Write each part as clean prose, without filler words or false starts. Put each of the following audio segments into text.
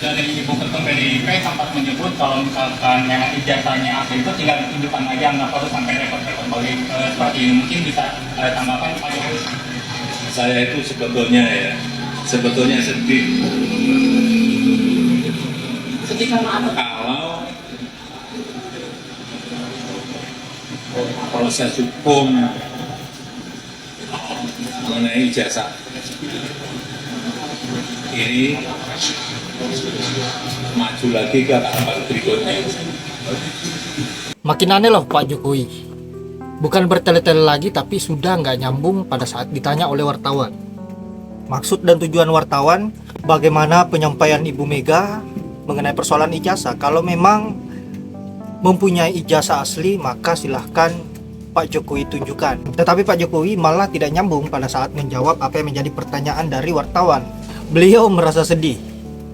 dari Ibu Ketum PDIP sempat menyebut kalau misalkan memang ijazahnya asli itu tinggal ditunjukkan aja, nggak perlu sampai repot-repot bagi seperti ini. Mungkin bisa ada tanggapan Pak Jokowi? Saya itu sebetulnya sedih. Sedih karena apa? Kalau proses hukum mengenai ijazah ini maju lagi ke tahapan berikutnya. Makin aneh loh Pak Jokowi. Bukan bertele-tele lagi, tapi sudah nggak nyambung pada saat ditanya oleh wartawan. Maksud dan tujuan wartawan, bagaimana penyampaian Ibu Mega mengenai persoalan ijazah. Kalau memang mempunyai ijazah asli, maka silahkan Pak Jokowi tunjukkan. Tetapi Pak Jokowi malah tidak nyambung pada saat menjawab apa yang menjadi pertanyaan dari wartawan. Beliau merasa sedih.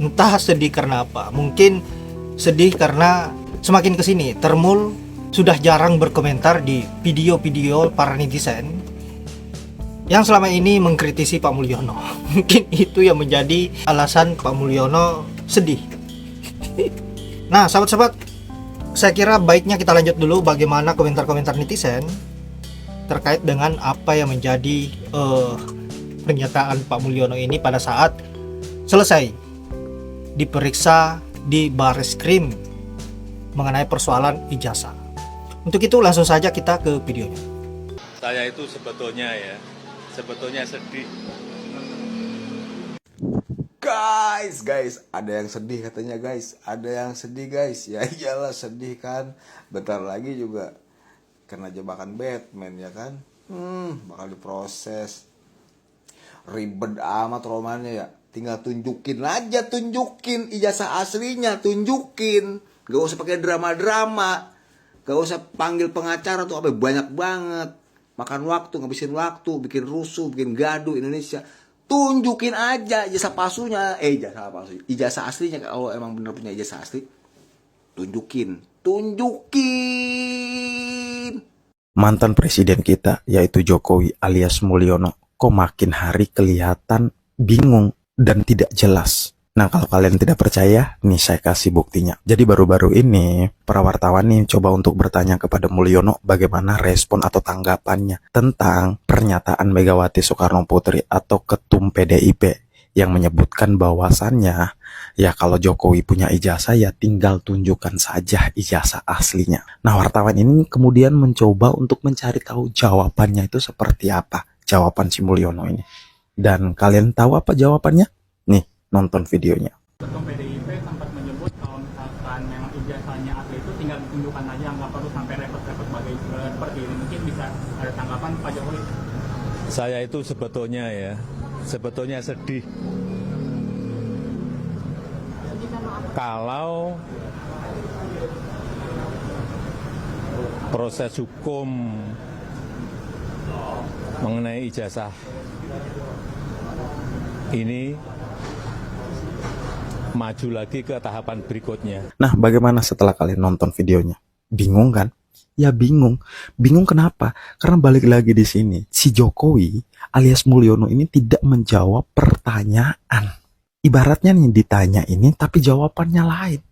Entah sedih karena apa. Mungkin sedih karena semakin kesini Termul sudah jarang berkomentar di video-video para netizen yang selama ini mengkritisi Pak Mulyono. Mungkin itu yang menjadi alasan Pak Mulyono sedih. Nah, sahabat-sahabat, saya kira baiknya kita lanjut dulu bagaimana komentar-komentar netizen terkait dengan apa yang menjadi pernyataan Pak Mulyono ini pada saat selesai diperiksa di Bareskrim mengenai persoalan ijazah. Untuk itu langsung saja kita ke videonya. Saya itu sebetulnya sedih. Guys, ada yang sedih katanya guys. Ada yang sedih guys. Ya iyalah sedih kan. Bentar lagi juga kena jebakan Batman ya kan. Bakal diproses. Ribet amat romannya ya. Tinggal tunjukin ijazah aslinya, tunjukin. Gak usah pakai drama-drama. Gak usah panggil pengacara tuh apa banyak banget. Makan waktu, ngabisin waktu, bikin rusuh, bikin gaduh Indonesia. Tunjukin aja ijazah palsunya, ijazah aslinya. Kalau emang bener punya ijazah asli, tunjukin. Mantan presiden kita yaitu Jokowi alias Mulyono kok makin hari kelihatan bingung dan tidak jelas. Nah, kalau kalian tidak percaya, nih saya kasih buktinya. Jadi baru-baru ini para wartawan nih coba untuk bertanya kepada Mulyono bagaimana respon atau tanggapannya tentang pernyataan Megawati Soekarno Putri atau Ketum PDIP yang menyebutkan bahwasannya ya kalau Jokowi punya ijazah ya tinggal tunjukkan saja ijazah aslinya. Nah, wartawan ini kemudian mencoba untuk mencari tahu jawabannya itu seperti apa, jawaban si Mulyono ini. Dan kalian tahu apa jawabannya? Nih, nonton videonya. Ketum PDIP sempat menyebut kalau misalkan memang ijazahnya asli itu tinggal ditunjukkan aja, nggak perlu sampai repot-repot bagi seperti ini. Mungkin bisa ada tanggapan Pak Jokowi? Saya itu sebetulnya sedih. Kalau proses hukum mengenai ijazah ini maju lagi ke tahapan berikutnya. Nah, bagaimana setelah kalian nonton videonya? Bingung kan? Ya bingung. Bingung kenapa? Karena balik lagi di sini, si Jokowi alias Mulyono ini tidak menjawab pertanyaan. Ibaratnya nih ditanya ini tapi jawabannya lain.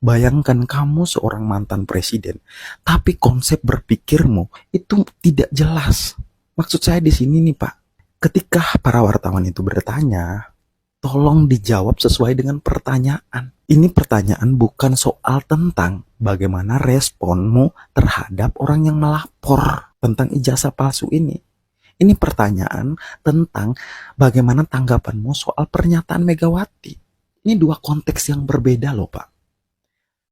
Bayangkan kamu seorang mantan presiden, tapi konsep berpikirmu itu tidak jelas. Maksud saya di sini nih Pak, ketika para wartawan itu bertanya, tolong dijawab sesuai dengan pertanyaan. Ini pertanyaan bukan soal tentang bagaimana responmu terhadap orang yang melapor tentang ijazah palsu ini. Ini pertanyaan tentang bagaimana tanggapanmu soal pernyataan Megawati. Ini dua konteks yang berbeda loh Pak.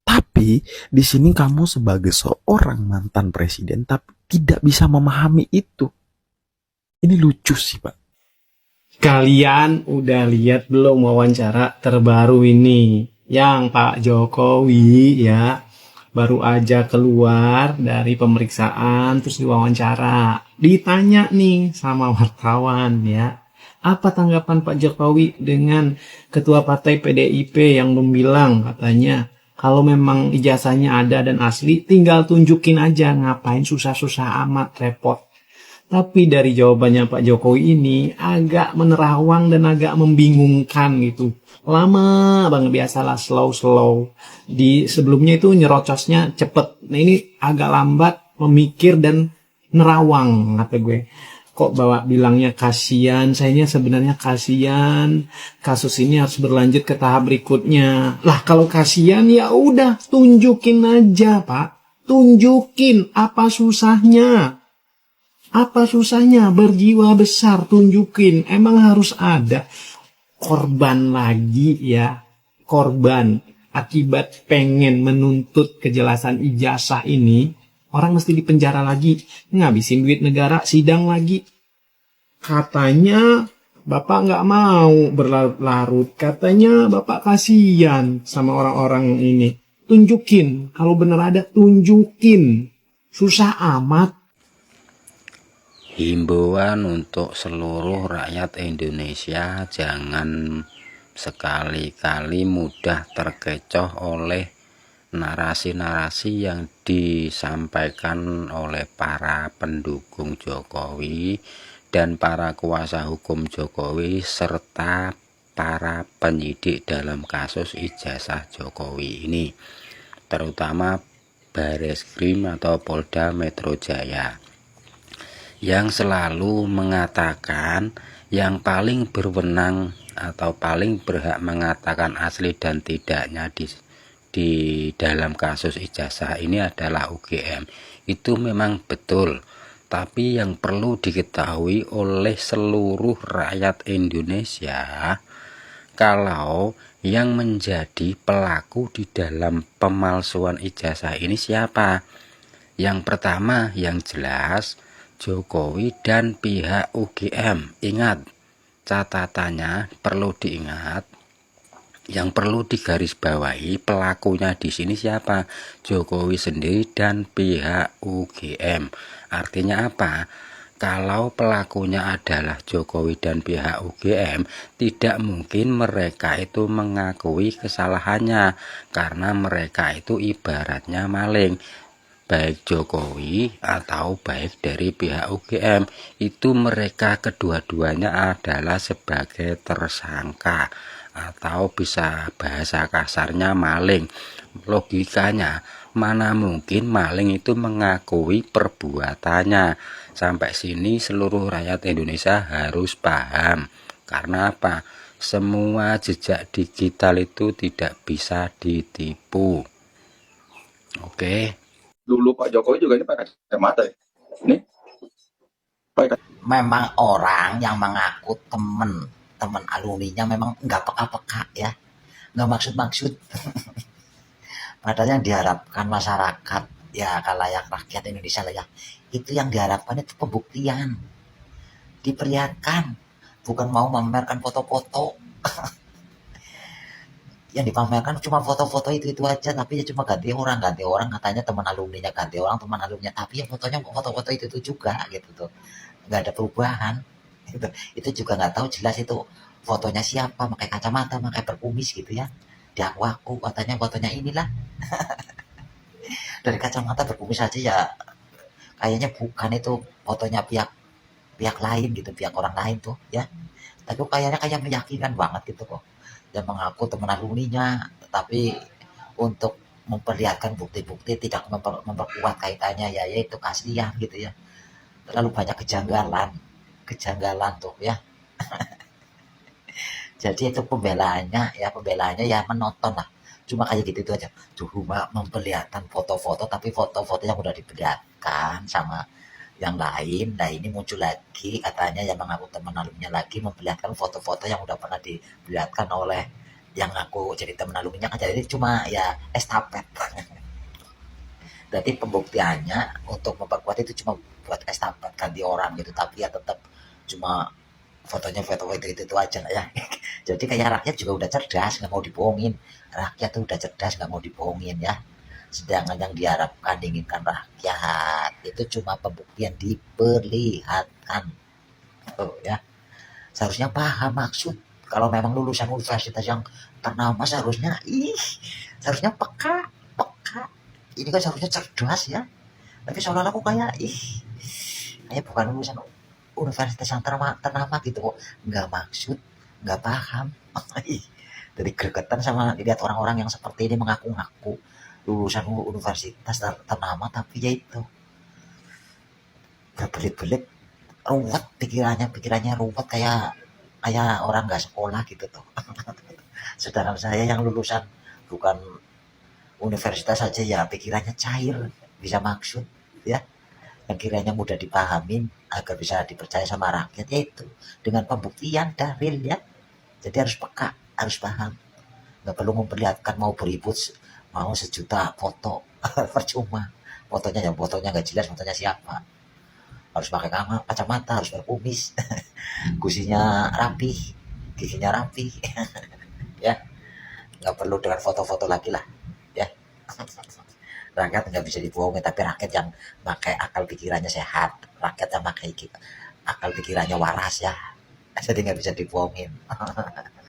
Tapi di sini kamu sebagai seorang mantan presiden tapi tidak bisa memahami itu. Ini lucu sih Pak. Kalian udah lihat belum wawancara terbaru ini yang Pak Jokowi ya baru aja keluar dari pemeriksaan terus diwawancara, ditanya nih sama wartawan ya, apa tanggapan Pak Jokowi dengan ketua partai PDIP yang bilang katanya kalau memang ijazahnya ada dan asli tinggal tunjukin aja, ngapain susah-susah amat repot. Tapi dari jawabannya Pak Jokowi ini agak menerawang dan agak membingungkan gitu. Lama banget, biasalah slow. Di sebelumnya itu nyerocosnya cepet. Nah ini agak lambat, memikir dan nerawang kata gue. Kok bawa bilangnya kasihan, sayanya sebenarnya kasihan. Kasus ini harus berlanjut ke tahap berikutnya. Lah kalau kasihan ya udah tunjukin aja, Pak. Tunjukin, apa susahnya? Apa susahnya? Berjiwa besar, tunjukin. Emang harus ada korban lagi ya. Korban akibat pengen menuntut kejelasan ijazah ini. Orang mesti dipenjara lagi. Ngabisin duit negara, sidang lagi. Katanya Bapak nggak mau berlarut. Katanya Bapak kasihan sama orang-orang ini. Tunjukin. Kalau bener ada, tunjukin. Susah amat. Himbauan untuk seluruh rakyat Indonesia, jangan sekali-kali mudah terkecoh oleh narasi-narasi yang disampaikan oleh para pendukung Jokowi dan para kuasa hukum Jokowi serta para penyidik dalam kasus ijazah Jokowi ini, terutama Bareskrim atau Polda Metro Jaya, yang selalu mengatakan yang paling berwenang atau paling berhak mengatakan asli dan tidaknya di dalam kasus ijazah ini adalah UGM. Itu memang betul, tapi yang perlu diketahui oleh seluruh rakyat Indonesia, kalau yang menjadi pelaku di dalam pemalsuan ijazah ini siapa? Yang pertama yang jelas Jokowi dan pihak UGM. Ingat, catatannya perlu diingat. Yang perlu digarisbawahi, pelakunya di sini siapa? Jokowi sendiri dan pihak UGM. Artinya apa? Kalau pelakunya adalah Jokowi dan pihak UGM, tidak mungkin mereka itu mengakui kesalahannya, karena mereka itu ibaratnya maling. Baik Jokowi atau baik dari pihak UGM, itu mereka kedua-duanya adalah sebagai tersangka, atau bisa bahasa kasarnya maling. Logikanya, mana mungkin maling itu mengakui perbuatannya. Sampai sini seluruh rakyat Indonesia harus paham. Karena apa? Semua jejak digital itu tidak bisa ditipu. Oke. Dulu Pak Jokowi juga ini pakai kacamata ya. Ini Memang orang yang mengaku temen alumninya memang nggak peka-peka ya, nggak maksud-maksud. Padahal yang diharapkan masyarakat ya, kalayak rakyat Indonesia lah ya, itu yang diharapkan itu pembuktian, diperlihatkan, bukan mau memamerkan foto-foto. Yang dipamerkan cuma foto-foto itu aja, tapi ya cuma ganti orang katanya teman alumninya ganti orang, teman alumninya, tapi ya fotonya foto-foto itu juga gitu tuh, nggak ada perubahan gitu. Itu juga nggak tahu jelas itu fotonya siapa, pakai kacamata, pakai berkumis gitu ya, diaku-aku katanya fotonya inilah. Dari kacamata berkumis aja ya kayaknya bukan itu fotonya pihak lain gitu, pihak orang lain tuh ya, tapi kayaknya kayak meyakinkan banget gitu kok. Dan mengaku teman alumninya, tapi untuk memperlihatkan bukti-bukti tidak memperkuat kaitannya ya, yaitu keaslian gitu ya. Terlalu banyak kejanggalan tuh ya. Jadi itu pembelaannya ya menonton lah, cuma kayak gitu aja. Cuma memperlihatkan foto-foto, tapi foto-foto yang udah diperlihatkan sama yang lain. Nah ini muncul lagi katanya yang mengaku teman alumninya lagi memperlihatkan foto-foto yang udah pernah diperlihatkan oleh yang ngaku jadi teman alumninya kan. Jadi cuma ya estafet. Jadi pembuktiannya untuk memperkuat itu cuma buat estafet ganti orang gitu, tapi ya tetap cuma fotonya foto itu aja ya. Jadi kayak rakyat juga udah cerdas, nggak mau dibohongin. Rakyat tuh udah cerdas, nggak mau dibohongin ya. Sedangkan yang diharapkan diinginkan rakyat itu cuma pembuktian, diperlihatkan. Oh ya, seharusnya paham maksud. Kalau memang lulusan universitas yang ternama seharusnya peka. Ini kan seharusnya cerdas ya. Tapi seolah-olah aku kayak saya bukan lulusan universitas yang ternama gitu kok, nggak maksud, nggak paham. Jadi gregetan sama dilihat orang-orang yang seperti ini mengaku-ngaku lulusan universitas ternama, tapi ya itu berbelit-belit, ruwet pikirannya ruwet kayak orang nggak sekolah gitu tuh. Sedangkan saya yang lulusan bukan universitas saja ya pikirannya cair, bisa maksud ya, yang kiranya mudah dipahamin agar bisa dipercaya sama rakyat, yaitu dengan pembuktian dalil ya. Jadi harus peka, harus paham, nggak perlu memperlihatkan mau beribut, mau sejuta foto percuma. Fotonya nggak jelas, fotonya siapa, harus pakai kacamata, harus berkumis, gusinya rapi, giginya rapi. Ya, nggak perlu dengan foto-foto lagi lah ya. Rakyat nggak bisa dibohongin, tapi rakyat yang pakai akal pikirannya sehat, rakyat yang pakai akal pikirannya waras ya, jadi nggak bisa dibohongin.